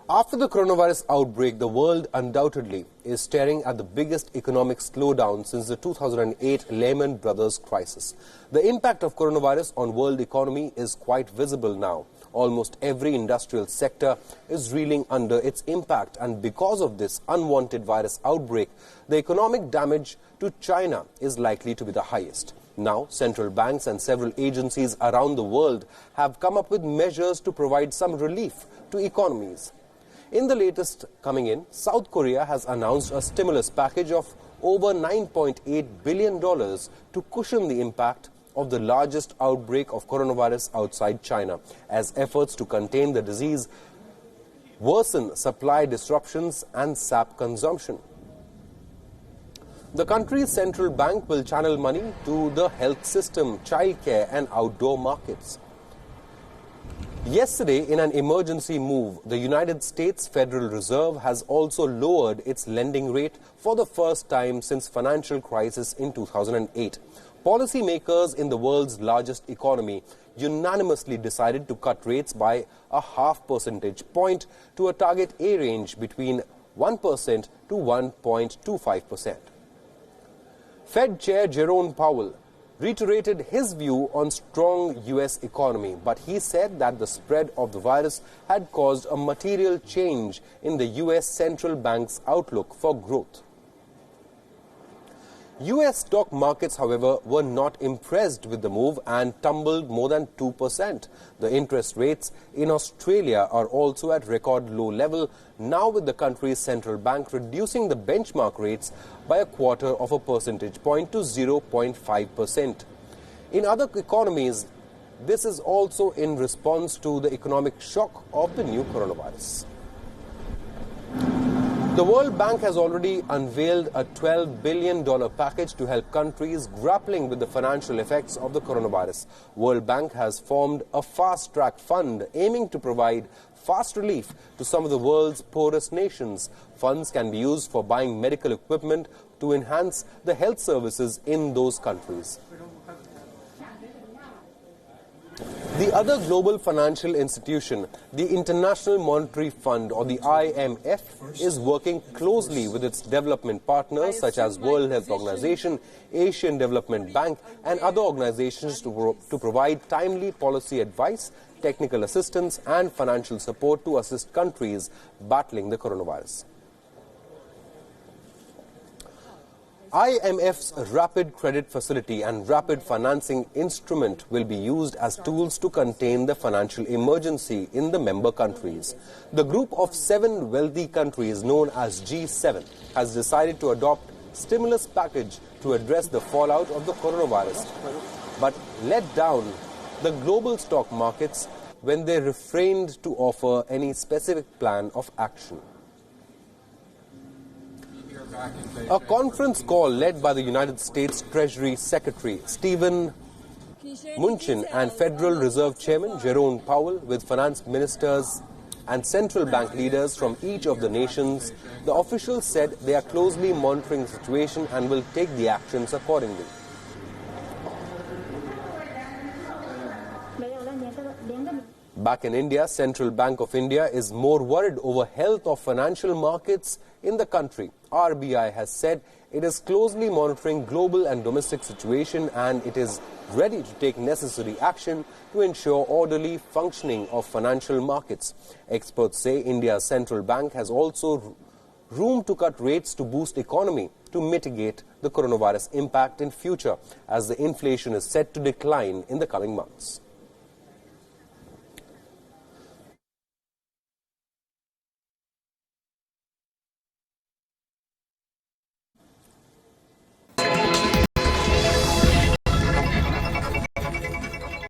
After the coronavirus outbreak, the world undoubtedly is staring at the biggest economic slowdown since the 2008 Lehman Brothers crisis. The impact of coronavirus on world economy is quite visible now. Almost every industrial sector is reeling under its impact, and because of this unwanted virus outbreak, the economic damage to China is likely to be the highest. Now, central banks and several agencies around the world have come up with measures to provide some relief to economies. In the latest coming in, South Korea has announced a stimulus package of over $9.8 billion to cushion the impact of the largest outbreak of coronavirus outside China, as efforts to contain the disease worsen supply disruptions and sap consumption. The country's central bank will channel money to the health system, childcare and outdoor markets. Yesterday, in an emergency move, the United States Federal Reserve has also lowered its lending rate for the first time since financial crisis in 2008. Policymakers in the world's largest economy unanimously decided to cut rates by a half percentage point to a target A range between 1% to 1.25%. Fed Chair Jerome Powell reiterated his view on strong U.S. economy, but he said that the spread of the virus had caused a material change in the U.S. central bank's outlook for growth. U.S. stock markets, however, were not impressed with the move and tumbled more than 2%. The interest rates in Australia are also at record low level, now with the country's central bank reducing the benchmark rates by a quarter of a percentage point to 0.5%. In other economies, this is also in response to the economic shock of the new coronavirus. The World Bank has already unveiled a $12 billion package to help countries grappling with the financial effects of the coronavirus. World Bank has formed a fast-track fund aiming to provide fast relief to some of the world's poorest nations. Funds can be used for buying medical equipment to enhance the health services in those countries. The other global financial institution, the International Monetary Fund, or the IMF, is working closely with its development partners such as World Health Organization, Asian Development Bank and other organizations to provide timely policy advice, technical assistance and financial support to assist countries battling the coronavirus. IMF's Rapid Credit Facility and Rapid Financing Instrument will be used as tools to contain the financial emergency in the member countries. The group of 7 wealthy countries known as G7 has decided to adopt stimulus package to address the fallout of the coronavirus, but let down the global stock markets when they refrained to offer any specific plan of action. A conference call led by the United States Treasury Secretary Steven Mnuchin and Federal Reserve Chairman Jerome Powell with finance ministers and central bank leaders from each of the nations, the officials said they are closely monitoring the situation and will take the actions accordingly. Back in India, Central Bank of India is more worried over health of financial markets in the country. RBI has said it is closely monitoring global and domestic situation and it is ready to take necessary action to ensure orderly functioning of financial markets. Experts say India's central bank has also room to cut rates to boost economy to mitigate the coronavirus impact in future, as the inflation is set to decline in the coming months.